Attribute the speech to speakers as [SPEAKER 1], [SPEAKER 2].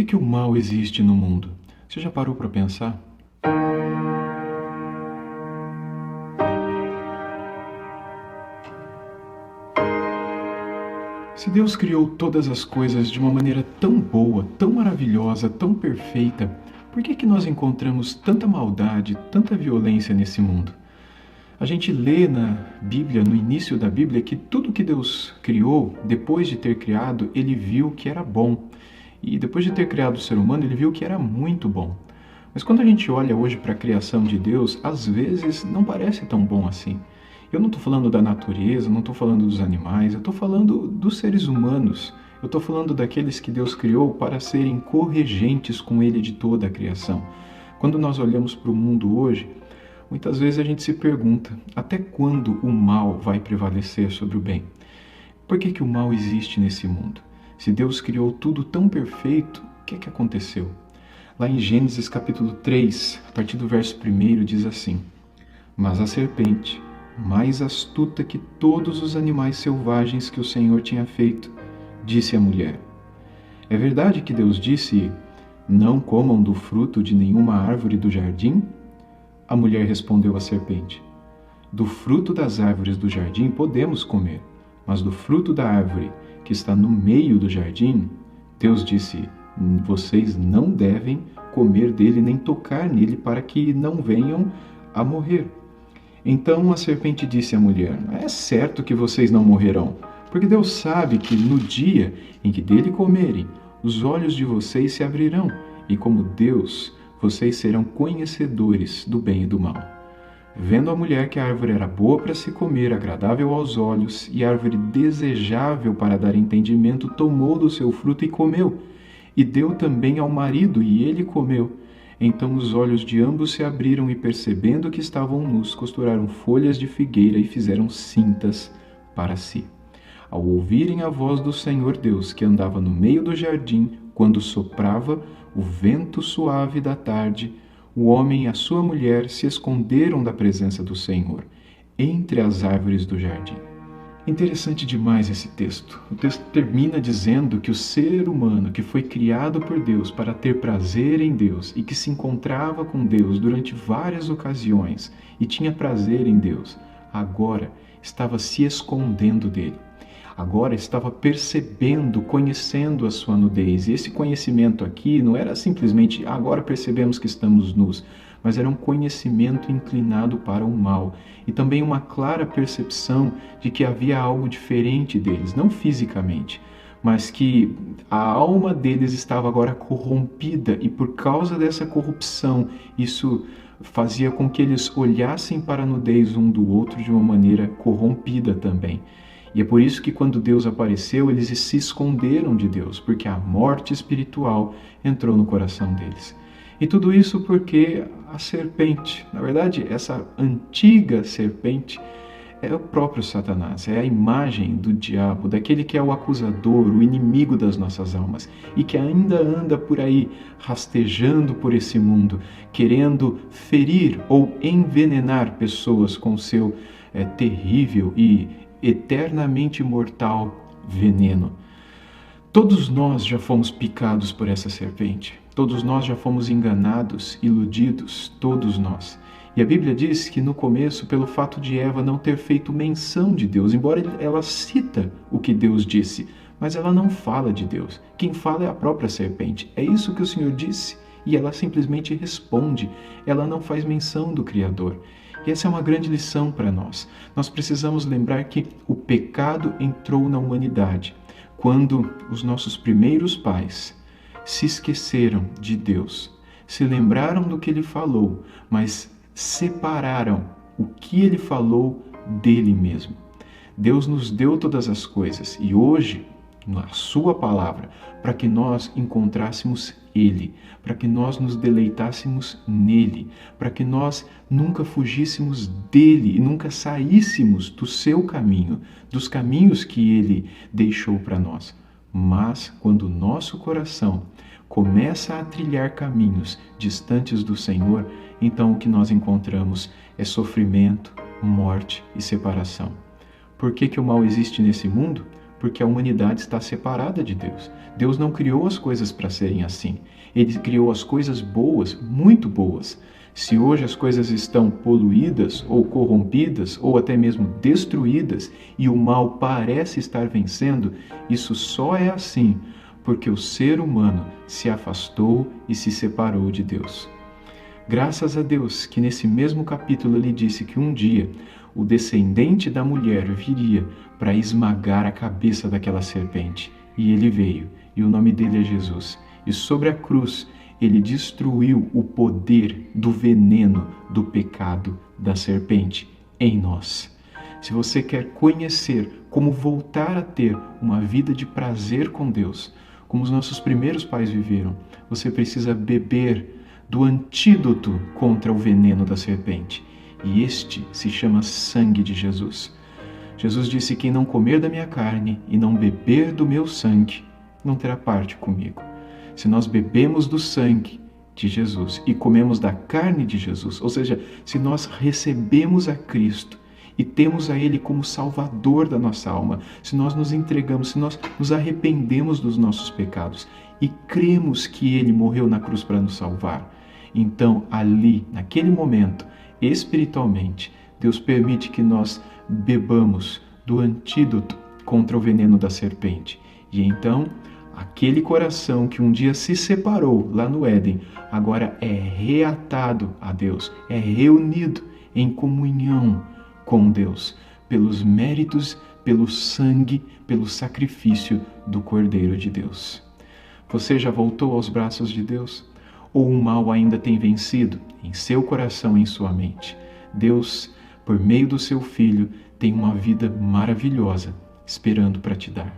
[SPEAKER 1] que o mal existe no mundo? Você já parou para pensar? Se Deus criou todas as coisas de uma maneira tão boa, tão maravilhosa, tão perfeita, por que nós encontramos tanta maldade, tanta violência nesse mundo? A gente lê na Bíblia, no início da Bíblia, que tudo que Deus criou, depois de ter criado, Ele viu que era bom. E depois de ter criado o ser humano, Ele viu que era muito bom. Mas quando a gente olha hoje para a criação de Deus, às vezes não parece tão bom assim. Eu não estou falando da natureza, não estou falando dos animais, eu estou falando dos seres humanos. Eu estou falando daqueles que Deus criou para serem corregentes com Ele de toda a criação. Quando nós olhamos para o mundo hoje, muitas vezes a gente se pergunta, até quando o mal vai prevalecer sobre o bem? Por que o mal existe nesse mundo? Se Deus criou tudo tão perfeito, o que aconteceu? Lá em Gênesis capítulo 3, a partir do verso 1, diz assim: Mas a serpente, mais astuta que todos os animais selvagens que o Senhor tinha feito, disse à mulher: É verdade que Deus disse, não comam do fruto de nenhuma árvore do jardim? A mulher respondeu à serpente: Do fruto das árvores do jardim podemos comer, mas do fruto da árvore que está no meio do jardim, Deus disse, vocês não devem comer dele nem tocar nele para que não venham a morrer. Então a serpente disse à mulher: É certo que vocês não morrerão, porque Deus sabe que no dia em que dele comerem, os olhos de vocês se abrirão, e como Deus, vocês serão conhecedores do bem e do mal. Vendo a mulher que a árvore era boa para se comer, agradável aos olhos, e árvore desejável para dar entendimento, tomou do seu fruto e comeu, e deu também ao marido, e ele comeu. Então os olhos de ambos se abriram, e percebendo que estavam nus, costuraram folhas de figueira e fizeram cintas para si. Ao ouvirem a voz do Senhor Deus, que andava no meio do jardim, quando soprava o vento suave da tarde, o homem e a sua mulher se esconderam da presença do Senhor, entre as árvores do jardim. Interessante demais esse texto. O texto termina dizendo que o ser humano que foi criado por Deus para ter prazer em Deus e que se encontrava com Deus durante várias ocasiões e tinha prazer em Deus, agora estava se escondendo dele. Agora estava percebendo, conhecendo a sua nudez. E esse conhecimento aqui não era simplesmente agora percebemos que estamos nus, mas era um conhecimento inclinado para o mal e também uma clara percepção de que havia algo diferente deles, não fisicamente, mas que a alma deles estava agora corrompida e por causa dessa corrupção, isso fazia com que eles olhassem para a nudez um do outro de uma maneira corrompida também. E é por isso que quando Deus apareceu, eles se esconderam de Deus, porque a morte espiritual entrou no coração deles. E tudo isso porque a serpente, na verdade, essa antiga serpente, é o próprio Satanás, é a imagem do diabo, daquele que é o acusador, o inimigo das nossas almas, e que ainda anda por aí, rastejando por esse mundo, querendo ferir ou envenenar pessoas com seu terrível e eternamente mortal veneno. Todos nós já fomos picados por essa serpente. Todos nós já fomos enganados, iludidos, todos nós. E a Bíblia diz que no começo, pelo fato de Eva não ter feito menção de Deus, embora ela cita o que Deus disse, mas ela não fala de Deus. Quem fala é a própria serpente. É isso que o Senhor disse. E ela simplesmente responde. Ela não faz menção do Criador. E essa é uma grande lição para nós. Nós precisamos lembrar que o pecado entrou na humanidade quando os nossos primeiros pais se esqueceram de Deus, se lembraram do que Ele falou, mas separaram o que Ele falou dele mesmo. Deus nos deu todas as coisas e hoje, na sua palavra, para que nós encontrássemos Ele, para que nós nos deleitássemos nele, para que nós nunca fugíssemos dele e nunca saíssemos do seu caminho, dos caminhos que Ele deixou para nós. Mas quando o nosso coração começa a trilhar caminhos distantes do Senhor, então o que nós encontramos é sofrimento, morte e separação. Por que o mal existe nesse mundo? porque a humanidade está separada de Deus. Deus não criou as coisas para serem assim. Ele criou as coisas boas, muito boas. Se hoje as coisas estão poluídas ou corrompidas ou até mesmo destruídas e o mal parece estar vencendo, isso só é assim porque o ser humano se afastou e se separou de Deus. Graças a Deus que nesse mesmo capítulo ele disse que um dia o descendente da mulher viria para esmagar a cabeça daquela serpente. E ele veio, e o nome dele é Jesus. E sobre a cruz, ele destruiu o poder do veneno do pecado da serpente em nós. Se você quer conhecer como voltar a ter uma vida de prazer com Deus, como os nossos primeiros pais viveram, você precisa beber do antídoto contra o veneno da serpente. E este se chama sangue de Jesus. Jesus disse: quem não comer da minha carne e não beber do meu sangue, não terá parte comigo. Se nós bebemos do sangue de Jesus e comemos da carne de Jesus, ou seja, se nós recebemos a Cristo e temos a Ele como Salvador da nossa alma, se nós nos entregamos, se nós nos arrependemos dos nossos pecados e cremos que Ele morreu na cruz para nos salvar, então ali, naquele momento, espiritualmente, Deus permite que nós bebamos do antídoto contra o veneno da serpente. E então, aquele coração que um dia se separou lá no Éden, agora é reatado a Deus, é reunido em comunhão com Deus, pelos méritos, pelo sangue, pelo sacrifício do Cordeiro de Deus. Você já voltou aos braços de Deus? Ou o mal ainda tem vencido em seu coração e em sua mente? Deus, por meio do seu Filho, tem uma vida maravilhosa esperando para te dar.